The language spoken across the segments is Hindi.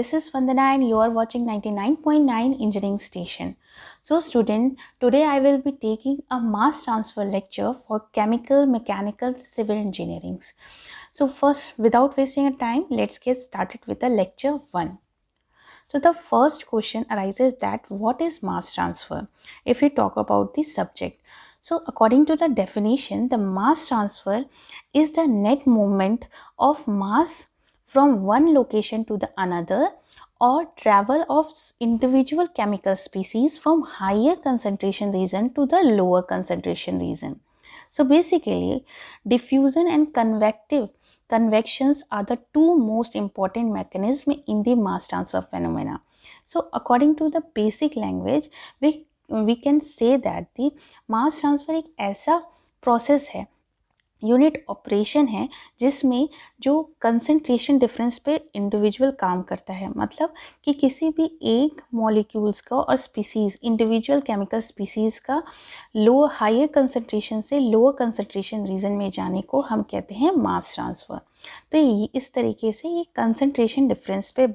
this is Vandana and you are watching 99.9 Engineering Station. So student, today I will be taking a mass transfer lecture for chemical, mechanical, civil engineering. So first, without wasting time, let's get started with the lecture 1. So the first question arises that what is mass transfer if we talk about the subject. So according to the definition, the mass transfer is the net movement of mass from one location to the another or travel of individual chemical species from higher concentration region to the lower concentration region. So basically, diffusion and convections are the two most important mechanisms in the mass transfer phenomena. So according to the basic language, we can say that the mass transfer एक ऐसा प्रोसेस है, यूनिट ऑपरेशन है जिसमें जो कंसंट्रेशन डिफरेंस पे इंडिविजुअल काम करता है. मतलब कि किसी भी एक मॉलिक्यूल्स का और स्पीसीज, इंडिविजुअल केमिकल स्पीसीज का लो हायर कंसंट्रेशन से लोअर कंसंट्रेशन रीजन में जाने को हम कहते हैं मास ट्रांसफ़र. तो इस तरीके से ये कंसंट्रेशन डिफरेंस पे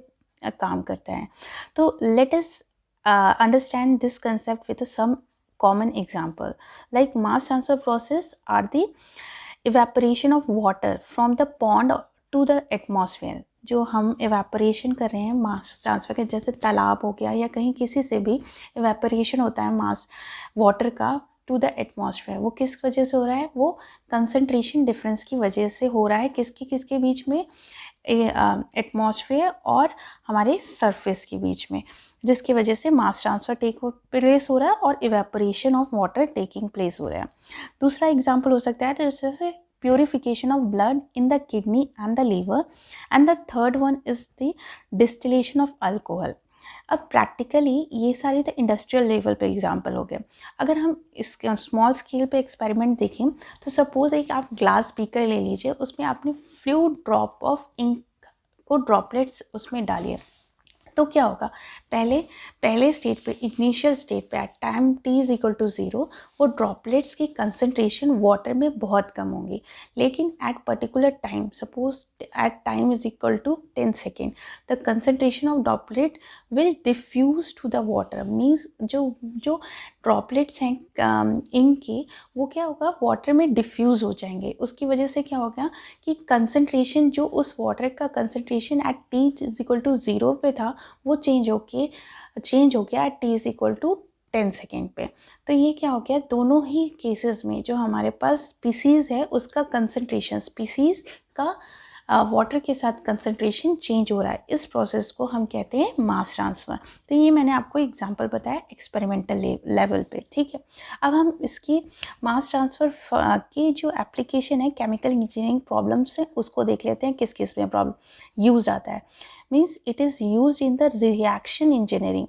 काम करता है. तो let us understand this concept with some common example. Like mass transfer process are the evaporation of water from the pond to the atmosphere. जो हम evaporation कर रहे हैं मास ट्रांसफ़र के, जैसे तालाब हो गया या कहीं किसी से भी evaporation होता है मास वाटर का टू द एटमॉस्फेयर, वो किस वजह से हो रहा है? वो कंसंट्रेशन डिफरेंस की वजह से हो रहा है. किसके बीच में? एटमॉस्फेयर और हमारे सरफेस के बीच में, जिसकी वजह से मास ट्रांसफ़र टेक प्लेस हो रहा है और evaporation of water taking place हो रहा है. दूसरा एग्जांपल हो सकता है जैसे purification of blood in the kidney and the liver. And the third one is the distillation of alcohol. अब प्रैक्टिकली ये सारे तो इंडस्ट्रियल लेवल पे एग्जांपल हो गए. अगर हम इसके स्मॉल स्केल पे एक्सपेरिमेंट देखें तो सपोज एक आप ग्लास बीकर ले लीजिए, उसमें आपने फ्लू ड्रॉप ऑफ इंक को ड्रॉपलेट्स उसमें डालिए, तो क्या होगा? पहले स्टेट पे, इनिशियल स्टेट पे, at time t is equal to 0, वो ड्रॉपलेट्स की कंसंट्रेशन वाटर में बहुत कम होंगी. लेकिन at particular time, suppose at time is equal to 10 second, the concentration of droplet will diffuse to the water. Means जो ड्रॉपलेट्स हैं इंक के, वो क्या होगा? वाटर में डिफ्यूज़ हो जाएंगे. उसकी वजह से क्या होगा कि कंसंट्रेशन, जो उस वाटर का concentration at t is equal to 0 पे था, वो चेंज हो गया at t is equal to 10 second पे. तो ये क्या हो गया? दोनों ही केसेस में जो हमारे पास स्पीसीज़ है उसका कंसंट्रेशन, स्पीसीज़ का वाटर के साथ कंसंट्रेशन चेंज हो रहा है. इस प्रोसेस को हम कहते हैं मास ट्रांसफ़र. तो ये मैंने आपको एग्जांपल बताया एक्सपेरिमेंटल लेवल पे. ठीक है, अब हम इसकी मास ट्रांसफ़र की जो एप्लीकेशन है केमिकल इंजीनियरिंग प्रॉब्लम्स से, उसको देख लेते हैं किस किस में प्रॉब्लम यूज़ आता है. Means it is use in the reaction engineering,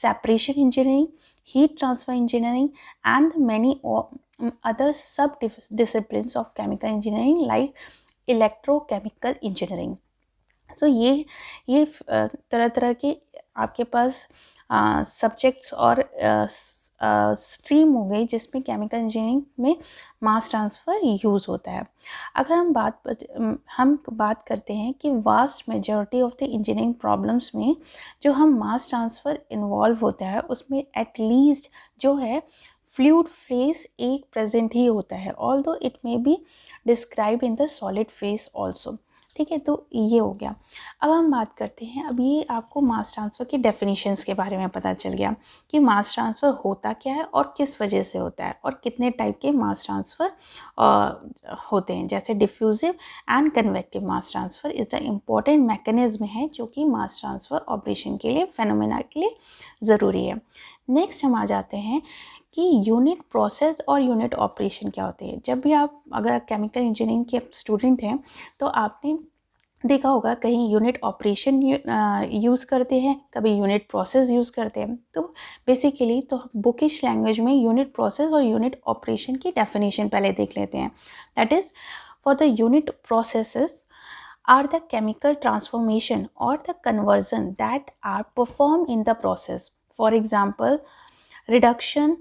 separation engineering, heat transfer engineering and many other sub disciplines of chemical engineering like electrochemical engineering. So ये तरह तरह के आपके पास सब्जेक्ट्स और स्ट्रीम हो गई जिसमें केमिकल इंजीनियरिंग में मास ट्रांसफ़र यूज़ होता है. अगर हम बात करते हैं कि vast majority of the engineering problems में जो हम मास ट्रांसफ़र इन्वॉल्व होता है, उसमें एटलीस्ट जो है फ्लूइड फेस एक प्रेजेंट ही होता है, although it may be describe in the solid phase also. ठीक है, तो ये हो गया. अब हम बात करते हैं, अब ये आपको मास ट्रांसफ़र की डेफिनेशंस के बारे में पता चल गया कि मास ट्रांसफ़र होता क्या है और किस वजह से होता है और कितने टाइप के मास ट्रांसफ़र होते हैं. जैसे diffusive and convective mass transfer is the important mechanism है जो कि मास ट्रांसफ़र ऑपरेशन के लिए, फेनोमेना के लिए ज़रूरी है. नेक्स्ट हम आ जाते हैं कि यूनिट प्रोसेस और यूनिट ऑपरेशन क्या होते हैं. जब भी आप अगर केमिकल इंजीनियरिंग के स्टूडेंट हैं तो आपने देखा होगा कहीं यूनिट ऑपरेशन यूज़ करते हैं, कभी यूनिट प्रोसेस यूज़ करते हैं. तो बेसिकली तो बुकिश लैंग्वेज में यूनिट प्रोसेस और यूनिट ऑपरेशन की डेफिनेशन पहले देख लेते हैं. That is, for the unit processes are the chemical transformation or the conversion that are performed in the process. For example, reduction,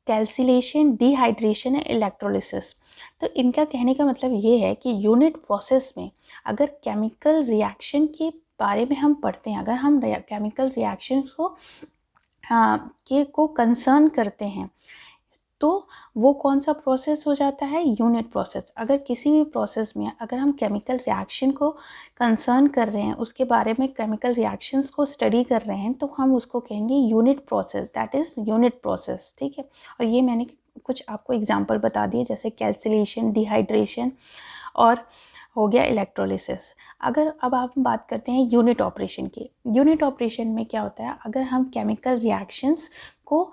calcination, dehydration, electrolysis. तो इनका कहने का मतलब ये है कि यूनिट प्रोसेस में अगर केमिकल रिएक्शन के बारे में हम पढ़ते हैं, अगर हम केमिकल रिएक्शन को कंसर्न करते हैं तो वो कौन सा प्रोसेस हो जाता है, यूनिट प्रोसेस। अगर किसी भी प्रोसेस में अगर हम केमिकल रिएक्शन को कंसर्न कर रहे हैं, उसके बारे में केमिकल रिएक्शंस को स्टडी कर रहे हैं, तो हम उसको कहेंगे unit process, that is unit process, ठीक है। और ये मैंने कुछ आपको एग्जांपल बता दिए, जैसे कैल्सिलेशन, डिहाइड्रेशन और हो गया इलेक्ट्रोलिसिस। अगर अब आप बात करते हैं यूनिट ऑपरेशन की, यूनिट ऑपरेशन में क्या होता है, अगर हम केमिकल रिएक्शंस को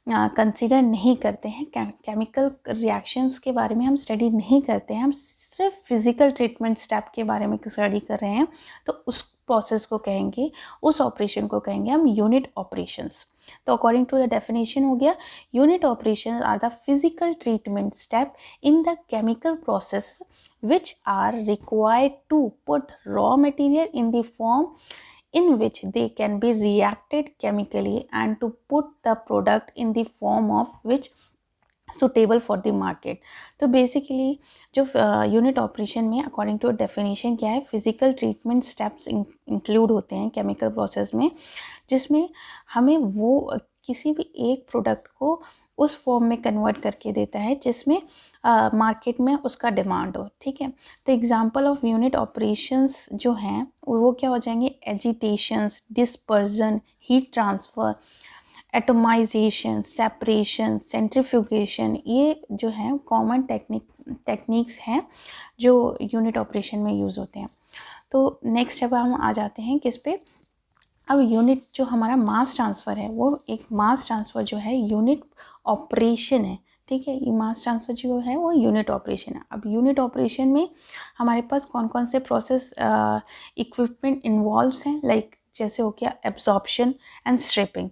कंसीडर नहीं करते हैं, केमिकल रिएक्शंस के बारे में हम स्टडी नहीं करते हैं, हम सिर्फ फिजिकल ट्रीटमेंट स्टेप के बारे में स्टडी कर रहे हैं, तो उस प्रोसेस को कहेंगे, उस ऑपरेशन को कहेंगे हम यूनिट ऑपरेशंस। तो अकॉर्डिंग टू द डेफिनेशन हो गया, unit operation are the physical treatment step in the chemical process which are required to put raw material in the form in which they can be reacted chemically and to put the product in the form of which suitable for the market। तो बेसिकली जो यूनिट ऑपरेशन में अकॉर्डिंग टू डेफिनेशन क्या है, फिजिकल ट्रीटमेंट स्टेप्स इंक्लूड होते हैं केमिकल प्रोसेस में, जिसमें हमें वो किसी भी एक प्रोडक्ट को उस फॉर्म में कन्वर्ट करके देता है जिसमें मार्केट में उसका डिमांड हो, ठीक है। तो एग्जांपल ऑफ यूनिट ऑपरेशंस जो हैं वो क्या हो जाएंगे, agitations, dispersion, heat transfer, atomisation, separation, centrifugation, ये जो हैं कॉमन टेक्निक्स हैं जो यूनिट ऑपरेशन में यूज़ होते हैं। तो नेक्स्ट अब हम आ जाते हैं किस पे, अब यूनिट जो हमारा मास ट्रांसफ़र है, वो एक मास ट्रांसफ़र जो है यूनिट ऑपरेशन है, ठीक है। ये मास ट्रांसफ़र जो है वो यूनिट ऑपरेशन है। अब यूनिट ऑपरेशन में हमारे पास कौन कौन से प्रोसेस इक्विपमेंट इन्वॉल्व्स हैं, लाइक जैसे हो गया absorption and stripping,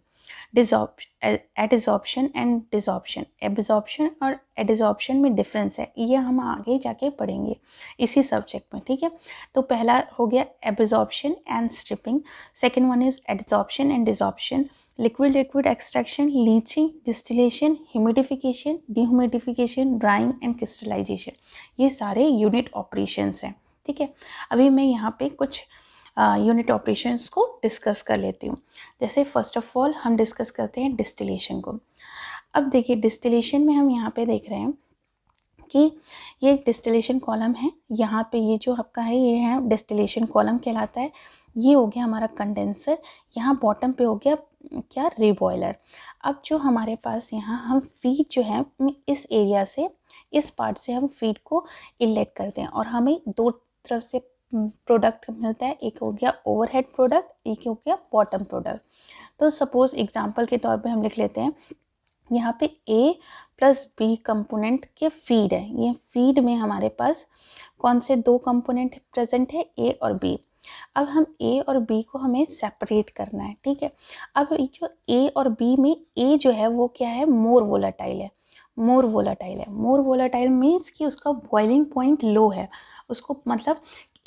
adsorption and desorption. Absorption और एडिजॉर्प्शन में डिफरेंस है, ये हम आगे जाके पढ़ेंगे इसी सब्जेक्ट में, ठीक है। तो पहला हो गया absorption and stripping, second one is adsorption and desorption, liquid extraction, leaching, distillation, humidification, dehumidification, drying and crystallization, ये सारे यूनिट ऑपरेशंस हैं, ठीक है। अभी मैं यहाँ पे कुछ यूनिट ऑपरेशंस को डिस्कस कर लेती हूँ। जैसे फर्स्ट ऑफ ऑल हम डिस्कस करते हैं डिस्टिलेशन को। अब देखिए डिस्टिलेशन में हम यहाँ पे देख रहे हैं कि ये डिस्टिलेशन कॉलम है, यहाँ पे ये जो आपका है ये है डिस्टिलेशन कॉलम कहलाता है। ये हो गया हमारा कंडेंसर, यहाँ बॉटम पे हो गया क्या, रिबॉयलर। अब जो हमारे पास यहाँ हम फीड जो है इस एरिया से, इस पार्ट से हम फीड को इलेक्ट करते हैं और हमें दो तरफ से प्रोडक्ट मिलता है, एक हो गया ओवरहेड प्रोडक्ट, एक हो गया बॉटम प्रोडक्ट। तो सपोज एग्जांपल के तौर पे हम लिख लेते हैं, यहाँ पे A प्लस B कंपोनेंट के फीड है, ये फीड में हमारे पास कौन से दो कंपोनेंट प्रेजेंट है, A और B। अब हम A और B को हमें सेपरेट करना है, ठीक है। अब जो A और B में A जो है वो क्या है, मोर वोलेटाइल है, मोर वोलेटाइल मीन्स कि उसका बॉइलिंग पॉइंट लो है, उसको मतलब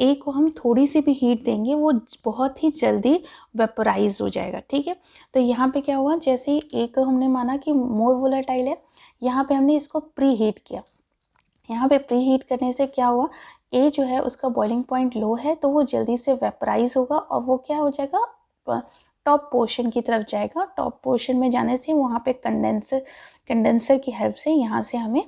A को हम थोड़ी सी भी हीट देंगे वो बहुत ही जल्दी वेपोराइज हो जाएगा, ठीक है। तो यहाँ पे क्या हुआ, जैसे ही A को हमने माना कि मोर वोलेटाइल है, यहाँ पे हमने इसको प्री हीट किया। यहाँ पे प्री हीट करने से क्या हुआ, A जो है उसका बॉइलिंग पॉइंट लो है तो वो जल्दी से वेपोराइज होगा और वो क्या हो जाएगा, टॉप पोर्शन की तरफ जाएगा। टॉप पोर्शन में जाने से वहाँ पे कंडेंसर की हेल्प से यहाँ से हमें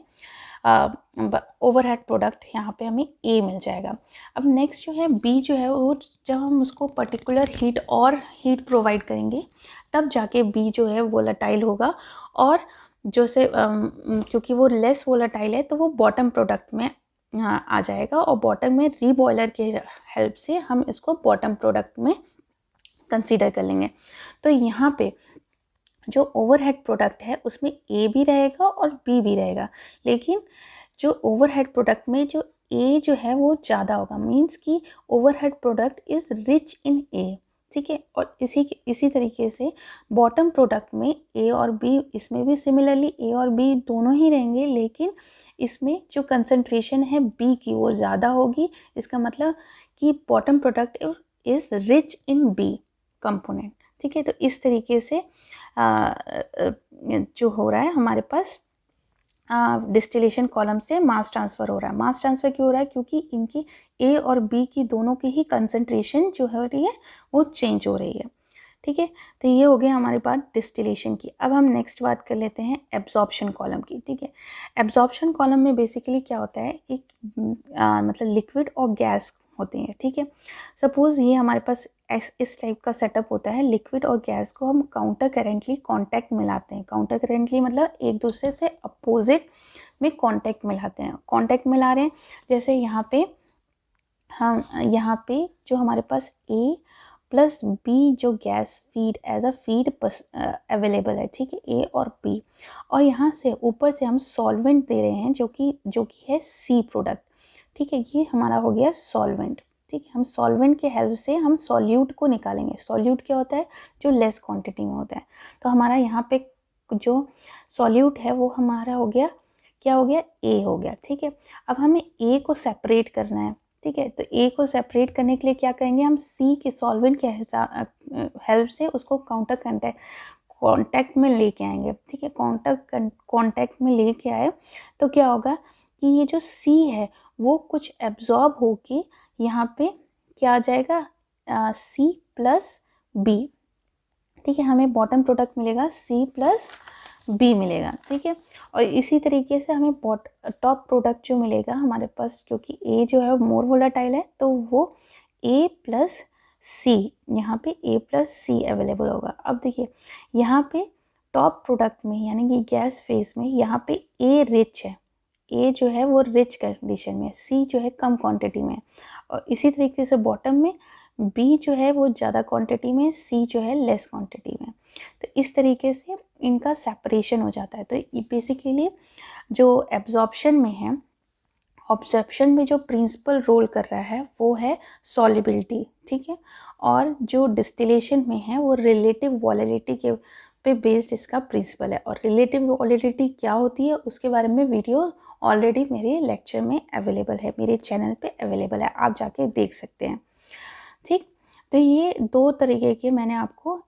ओवरहेड प्रोडक्ट यहाँ पे हमें A मिल जाएगा। अब नेक्स्ट जो है B जो है वो जब हम उसको पर्टिकुलर हीट प्रोवाइड करेंगे तब जाके B जो है वोलेटाइल होगा, और जो से क्योंकि वो लेस वोलेटाइल है तो वो बॉटम प्रोडक्ट में आ जाएगा और बॉटम में रीबॉयलर के हेल्प से हम इसको बॉटम प्रोडक्ट में कंसीडर कर लेंगे। तो यहाँ पे जो ओवरहेड प्रोडक्ट है उसमें A भी रहेगा और B भी रहेगा, लेकिन जो ओवरहेड प्रोडक्ट में जो A जो है वो ज़्यादा होगा, मींस कि overhead product is rich in A, ठीक है। और इसी तरीके से बॉटम प्रोडक्ट में A और B, इसमें भी सिमिलरली A और B दोनों ही रहेंगे, लेकिन इसमें जो कंसंट्रेशन है B की वो ज़्यादा होगी। इसका मतलब कि bottom product is rich in B component, ठीक है। तो इस तरीके से जो हो रहा है हमारे पास डिस्टिलेशन कॉलम से मास ट्रांसफ़र हो रहा है। मास ट्रांसफ़र क्यों हो रहा है? क्योंकि इनकी ए और बी की दोनों की ही कंसंट्रेशन जो हो रही है वो चेंज हो रही है। ठीक है, तो ये हो गया हमारी बात डिस्टिलेशन की। अब हम नेक्स्ट बात कर लेते हैं एब्जॉर्प्शन कॉलम की। ठीक है, एब्जॉर्प्शन कॉलम में बेसिकली क्या होता है, एक मतलब लिक्विड और गैस होती हैं। ठीक है, सपोज़ ये हमारे पास इस टाइप का सेटअप होता है, लिक्विड और गैस को हम काउंटर करेंटली कॉन्टैक्ट में लाते हैं। काउंटर करेंटली मतलब एक दूसरे से अपोजिट में कॉन्टैक्ट में लाते हैं। कॉन्टैक्ट में ला रहे हैं, जैसे यहाँ पे जो हमारे पास ए प्लस बी जो gas feed as a feed available है। ठीक है, ए और बी, और यहाँ से ऊपर से हम सॉल्वेंट दे रहे हैं जो कि है सी प्रोडक्ट। ठीक है, ये हमारा हो गया सॉल्वेंट। ठीक है, हम सॉल्वेंट के हेल्प से हम सॉल्यूट को निकालेंगे। सॉल्यूट क्या होता है? जो लेस क्वांटिटी में होता है। तो हमारा यहाँ पे जो सॉल्यूट है वो हमारा हो गया, क्या हो गया? ए हो गया। ठीक है, अब हमें ए को सेपरेट करना है। ठीक है, तो ए को सेपरेट करने के लिए क्या करेंगे? हम सी के सॉल्वेंट के हेल्प से उसको काउंटर कॉन्टैक्ट में लेके आएंगे। ठीक है, कॉन्टैक्ट में लेके आए तो क्या होगा कि ये जो सी है वो कुछ एब्जॉर्ब होके यहाँ पे क्या आ जाएगा? C plus B. ठीक है, हमें बॉटम प्रोडक्ट मिलेगा सी प्लस बी मिलेगा। ठीक है, और इसी तरीके से हमें टॉप प्रोडक्ट जो मिलेगा हमारे पास, क्योंकि ए जो है मोर वोलेटाइल है, तो वो ए प्लस सी, यहाँ पे ए प्लस सी अवेलेबल होगा। अब देखिए यहाँ पे टॉप प्रोडक्ट में यानी कि गैस फेज में यहाँ पे ए रिच है, ए जो है वो रिच कंडीशन में, सी जो है कम क्वांटिटी में, और इसी तरीके से बॉटम में बी जो है वो ज़्यादा क्वांटिटी में, सी जो है लेस क्वांटिटी में। तो इस तरीके से इनका सेपरेशन हो जाता है। तो ये बेसिकली जो एब्जॉर्प्शन में है, ऑब्जर्प्शन में जो प्रिंसिपल रोल कर रहा है वो है सॉल्युबिलिटी। ठीक है, और जो डिस्टिलेशन में है वो रिलेटिव वॉलेटिलिटी के पे बेस्ड इसका प्रिंसिपल है। और रिलेटिव वॉलेटिलिटी क्या होती है उसके बारे में वीडियो ऑलरेडी मेरे लेक्चर में अवेलेबल है, मेरे चैनल पे अवेलेबल है, आप जाके देख सकते हैं। ठीक, तो ये दो तरीके के मैंने आपको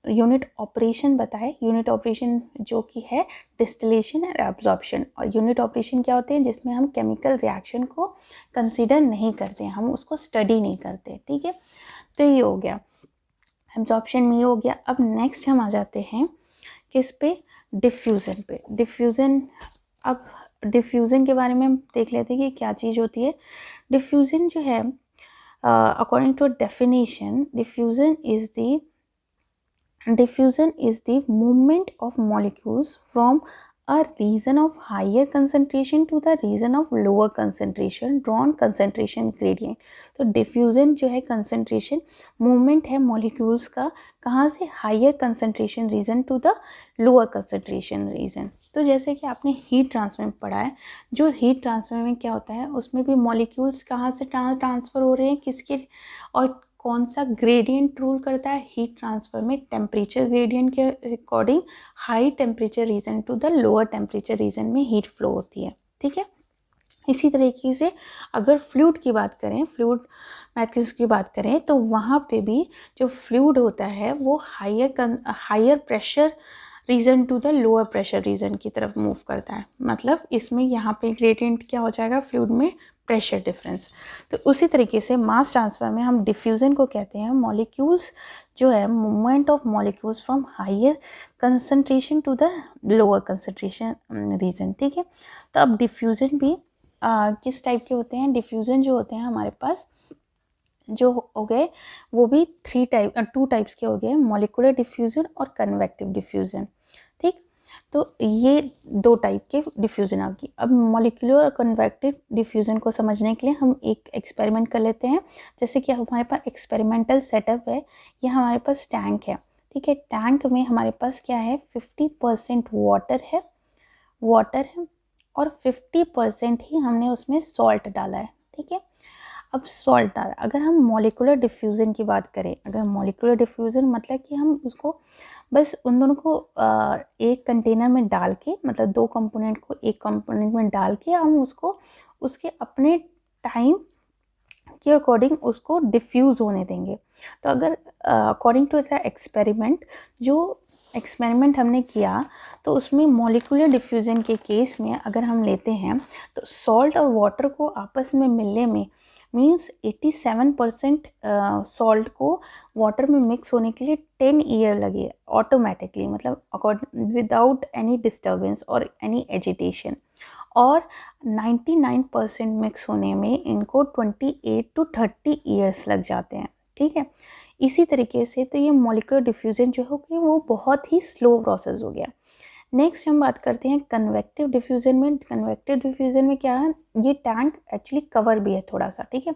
यूनिट ऑपरेशन बताए। यूनिट ऑपरेशन जो कि है डिस्टिलेशन और एब्जॉर्प्शन, और यूनिट ऑपरेशन क्या होते हैं? जिसमें हम केमिकल रिएक्शन को कंसीडर नहीं करते हैं, हम उसको स्टडी नहीं करते। ठीक है, तो ये हो गया एब्जॉर्प्शन में, ये हो गया। अब नेक्स्ट हम आ जाते हैं किस पे? डिफ्यूज़न पे। डिफ्यूज़न, अब डिफ्यूज़न के बारे में हम देख लेते हैं कि क्या चीज़ होती है। डिफ्यूज़न जो है, according to a definition, diffusion is the movement of molecules from a region of higher concentration to the region of lower concentration drawn concentration gradient। तो diffusion जो है concentration movement है molecules का, कहाँ से? higher concentration region to the lower concentration region। तो जैसे कि आपने हीट ट्रांसफर में पढ़ा है, जो हीट ट्रांसफर में क्या होता है उसमें भी मॉलिक्यूल्स कहाँ से ट्रांसफ़र हो रहे हैं, किसके, और कौन सा ग्रेडियंट रूल करता है हीट ट्रांसफर में? टेम्परेचर ग्रेडियंट के according high temperature region to the lower temperature region में हीट फ्लो होती है। ठीक है, इसी तरीके से अगर फ्लूइड की बात करें, फ्लूइड मैट्रिक्स की बात करें, तो वहाँ पे भी जो फ्लूइड होता है वो higher pressure region to the lower pressure region की तरफ मूव करता है। मतलब इसमें यहाँ पे ग्रेडियंट क्या हो जाएगा? फ्लूइड में प्रेशर डिफरेंस। तो उसी तरीके से मास ट्रांसफ़र में हम डिफ्यूज़न को कहते हैं मॉलिक्यूल्स जो है, movement of molecules from higher concentration to the lower concentration region. ठीक है, तो अब डिफ्यूज़न भी किस टाइप के होते हैं? डिफ्यूज़न जो होते हैं हमारे पास जो हो गए वो भी टू टाइप्स के हो गए, मॉलिक्यूलर डिफ्यूज़न और कन्वेक्टिव डिफ्यूज़न। ठीक, तो ये दो टाइप के डिफ्यूज़न आ गई। अब मॉलिक्यूलर और कन्वेक्टिव डिफ्यूज़न को समझने के लिए हम एक एक्सपेरिमेंट कर लेते हैं। जैसे कि हमारे पास एक्सपेरिमेंटल सेटअप है, ये हमारे पास टैंक है। ठीक है, टैंक में हमारे पास क्या है? 50% वाटर है और 50% ही हमने उसमें सॉल्ट डाला है। ठीक है, अब सॉल्ट डाला। अगर हम मॉलिक्यूलर डिफ्यूज़न की बात करें, अगर मॉलिक्यूलर डिफ्यूज़न मतलब कि हम उसको बस उन दोनों को एक कंटेनर में डाल के, मतलब दो कंपोनेंट को एक कंपोनेंट में डाल के हम उसको उसके अपने टाइम के अकॉर्डिंग उसको डिफ्यूज़ होने देंगे। तो अगर अकॉर्डिंग टू द एक्सपेरिमेंट, जो एक्सपेरिमेंट हमने किया तो उसमें मॉलिक्यूलर डिफ्यूज़न के केस में अगर हम लेते हैं तो सॉल्ट और वाटर को आपस में मिलने में मीन्स 87% सॉल्ट को वाटर में मिक्स होने के लिए 10 ईयर लगे ऑटोमेटिकली, मतलब विदाउट एनी डिस्टर्बेंस और एनी एजिटेशन, और 99% मिक्स होने में इनको 28 to 30 ईयर्स लग जाते हैं। ठीक है, इसी तरीके से तो ये मॉलिक्यूलर डिफ्यूजन जो हो गया वो बहुत ही स्लो प्रोसेस हो गया। नेक्स्ट हम बात करते हैं कन्वेक्टिव डिफ्यूजन में। कन्वेक्टिव डिफ्यूजन में क्या है, ये टैंक एक्चुअली कवर भी है थोड़ा सा, ठीक है,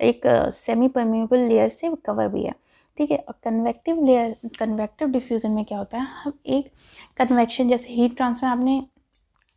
एक सेमी परमेबल लेयर से कवर भी है। ठीक है, कन्वेक्टिव डिफ्यूजन में क्या होता है, हम एक कन्वेक्शन जैसे हीट ट्रांसफर, आपने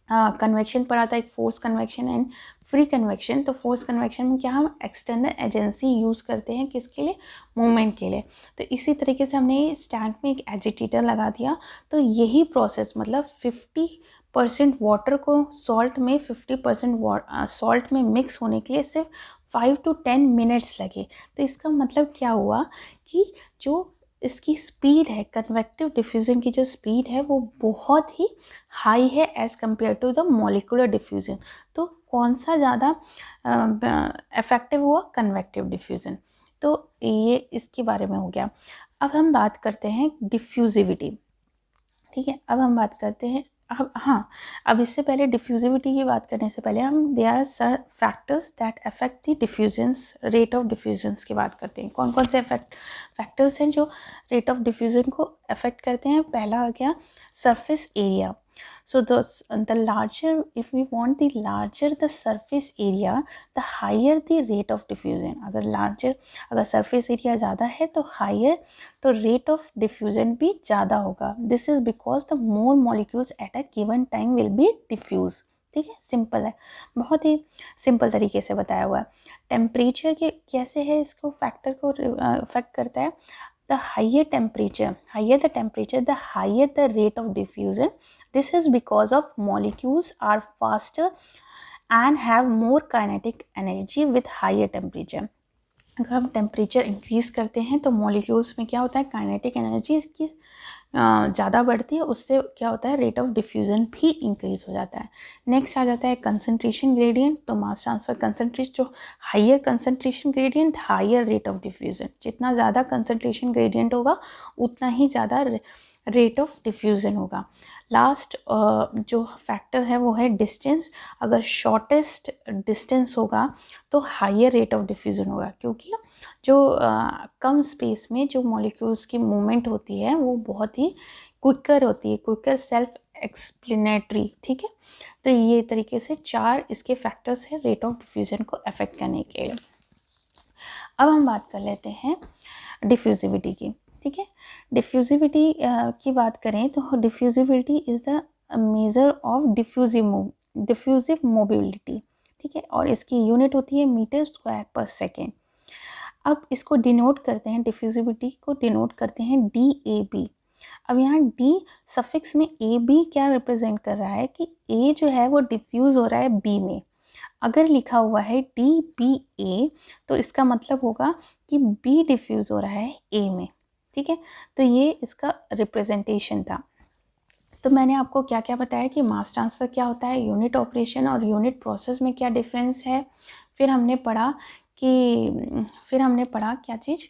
कन्वेक्शन पढ़ा था, एक force convection and free convection. तो फोर्स कन्वेक्शन में क्या, हम एक्सटर्नल एजेंसी यूज़ करते हैं किसके लिए, मूवमेंट के लिए। तो इसी तरीके से हमने इस टैंक में एक एजिटेटर लगा दिया, तो यही प्रोसेस मतलब 50% वाटर को सॉल्ट में 50% सॉल्ट में मिक्स होने के लिए सिर्फ 5 to 10 मिनट्स लगे। तो इसका मतलब क्या हुआ कि जो इसकी स्पीड है, कन्वेक्टिव डिफ्यूज़न की जो स्पीड है वो बहुत ही हाई है as compared to the molecular diffusion. तो कौन सा ज़्यादा इफ़ेक्टिव हुआ, कन्वेक्टिव डिफ्यूज़न। तो ये इसके बारे में हो गया। अब हम बात करते हैं डिफ्यूजिविटी। ठीक है, अब हम बात करते हैं, अब इससे पहले डिफ्यूजिविटी की बात करने से पहले हम there are sir factors that affect the diffusions, rate of diffusions की बात करते हैं। कौन कौन से फैक्टर्स हैं जो रेट ऑफ डिफ्यूजन को अफेक्ट करते हैं। पहला आ गया surface area. So the larger, if we want the larger the surface area, the higher the rate of diffusion. अगर surface area ज़्यादा है तो higher, तो rate of diffusion भी ज़्यादा होगा। This is because the more molecules at a given time will be diffused. ठीक है, सिंपल है, बहुत ही सिंपल तरीके से बताया हुआ है। टेम्परेचर के कैसे है, इसको फैक्टर को अफेक्ट करता है। The higher the temperature, the higher the rate of diffusion. This is because of molecules are faster and have more kinetic energy with higher temperature. अगर हम टेम्परेचर इंक्रीज़ करते हैं तो मॉलिक्यूल्स में क्या होता है, काइनेटिक एनर्जी इसकी ज़्यादा बढ़ती है, उससे क्या होता है, रेट ऑफ डिफ्यूज़न भी इंक्रीज़ हो जाता है। नेक्स्ट आ जाता है कंसंट्रेशन ग्रेडियंट। तो मास ट्रांसफ़र कंसंट्रेशन, जो higher concentration gradient higher rate of diffusion, जितना ज़्यादा कंसंट्रेशन ग्रेडियंट होगा उतना ही ज़्यादा रेट ऑफ डिफ्यूज़न होगा। लास्ट जो फैक्टर है वो है डिस्टेंस। अगर शॉर्टेस्ट डिस्टेंस होगा तो हाइयर रेट ऑफ डिफ्यूज़न होगा, क्योंकि जो कम स्पेस में जो मॉलिक्यूल्स की मूवमेंट होती है वो बहुत ही क्विकर होती है, क्विकर सेल्फ एक्सप्लेनेटरी। ठीक है, तो ये तरीके से 4 इसके फैक्टर्स हैं रेट ऑफ डिफ्यूज़न को अफेक्ट करने के लिए। अब हम बात कर लेते हैं डिफ्यूजिविटी की। ठीक है, डिफ्यूजिविटी की बात करें तो diffusivity is the measure of diffusive mobility. ठीक है, और इसकी यूनिट होती है मीटर स्क्वायर पर सेकेंड। अब इसको डिनोट करते हैं, डिफ्यूजिविटी को डिनोट करते हैं DAB। अब यहाँ D सफिक्स में AB क्या रिप्रेजेंट कर रहा है कि A जो है वो डिफ्यूज़ हो रहा है B में। अगर लिखा हुआ है DBA तो इसका मतलब होगा कि B डिफ्यूज़ हो रहा है A में। ठीक है, तो ये इसका रिप्रेजेंटेशन था। तो मैंने आपको क्या क्या बताया कि मास ट्रांसफ़र क्या होता है, यूनिट ऑपरेशन और यूनिट प्रोसेस में क्या डिफरेंस है। फिर हमने पढ़ा क्या चीज़,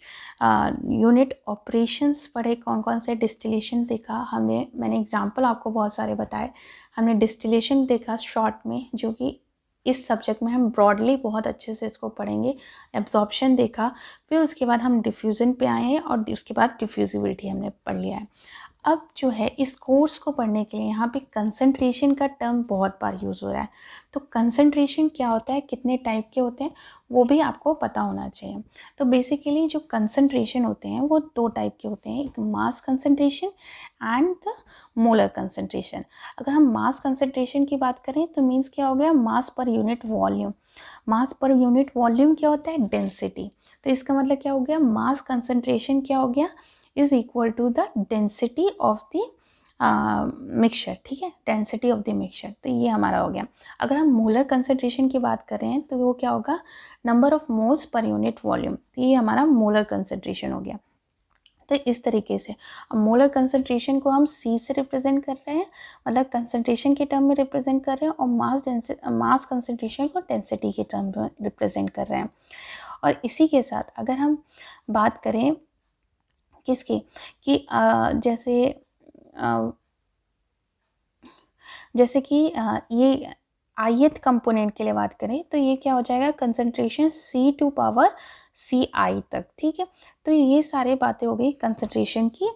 यूनिट ऑपरेशंस पढ़े, कौन कौन से डिस्टिलेशन देखा मैंने एग्जांपल आपको बहुत सारे बताए। हमने डिस्टिलेशन देखा शॉर्ट में, जो कि इस सब्जेक्ट में हम ब्रॉडली बहुत अच्छे से इसको पढ़ेंगे। एब्जॉर्प्शन देखा, फिर उसके बाद हम डिफ्यूज़न पे आए हैं और उसके बाद डिफ्यूजिबिलिटी हमने पढ़ लिया है। अब जो है इस कोर्स को पढ़ने के लिए यहाँ पे कंसंट्रेशन का टर्म बहुत बार यूज़ हो रहा है। तो कंसंट्रेशन क्या होता है, कितने टाइप के होते हैं, वो भी आपको पता होना चाहिए। तो बेसिकली जो कंसंट्रेशन होते हैं वो 2 टाइप के होते हैं, एक mass concentration and the molar concentration. अगर हम मास कंसंट्रेशन की बात करें तो मीन्स क्या हो गया, मास पर यूनिट वॉल्यूम। मास पर यूनिट वॉल्यूम क्या होता है, डेंसिटी। तो इसका मतलब क्या हो गया, मास कंसंट्रेशन क्या हो गया, is equal to the density of the mixture, ठीक है, डेंसिटी ऑफ द मिक्सचर। तो ये हमारा हो गया। अगर हम मोलर कंसंट्रेशन की बात कर रहे हैं तो वो क्या होगा, number of moles per unit volume. तो ये हमारा मोलर कंसंट्रेशन हो गया। तो इस तरीके से अब मोलर कंसंट्रेशन को हम C से रिप्रेजेंट कर रहे हैं, मतलब कंसंट्रेशन के टर्म में रिप्रेजेंट कर रहे हैं, और मास कंसंट्रेशन को डेंसिटी के टर्म में रिप्रेजेंट कर रहे हैं। और इसी के साथ अगर हम बात करें किसकी, कि जैसे कि ये ith कंपोनेंट के लिए बात करें तो ये क्या हो जाएगा, कंसंट्रेशन C⁴ Ci तक, ठीक है। तो ये सारी बातें हो गई कंसंट्रेशन की।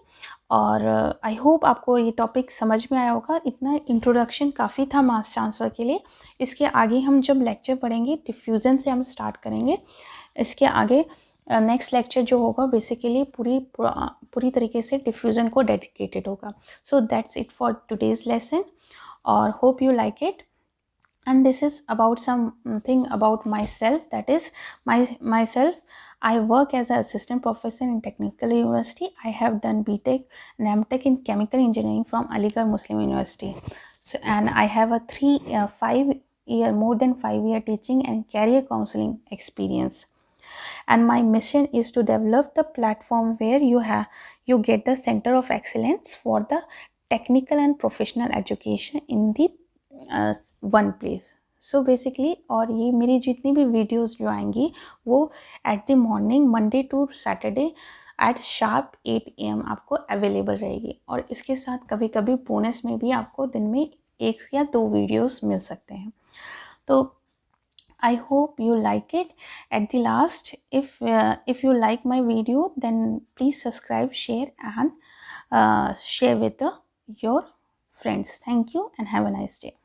और आई होप आपको ये टॉपिक समझ में आया होगा। इतना इंट्रोडक्शन काफ़ी था मास ट्रांसफ़र के लिए। इसके आगे हम जब लेक्चर पढ़ेंगे डिफ्यूज़न से हम स्टार्ट करेंगे। इसके आगे नेक्स्ट लेक्चर जो होगा बेसिकली पूरी तरीके से डिफ्यूज़न को डेडिकेटेड होगा। So that's it for today's lesson, और hope you like it. And this is about something about myself, that is myself. I work as an assistant professor in Technical University. I have done BTech and MTech in Chemical Engineering from Aligarh Muslim University. So, and I have a more than 5 year teaching and career counseling experience. And my mission is to develop the platform where you get the center of excellence for the technical and professional education in the one place. So basically, और ये मेरी जितनी भी वीडियोस जो आएंगी वो at the morning Monday to Saturday at sharp 8 AM आपको अवेलेबल रहेगी। और इसके साथ कभी कभी बोनस में भी आपको दिन में 1 या 2 वीडियोस मिल सकते हैं। तो I hope you like it. At the last, if you like my video, then please subscribe, share, and share with your friends. Thank you and have a nice day.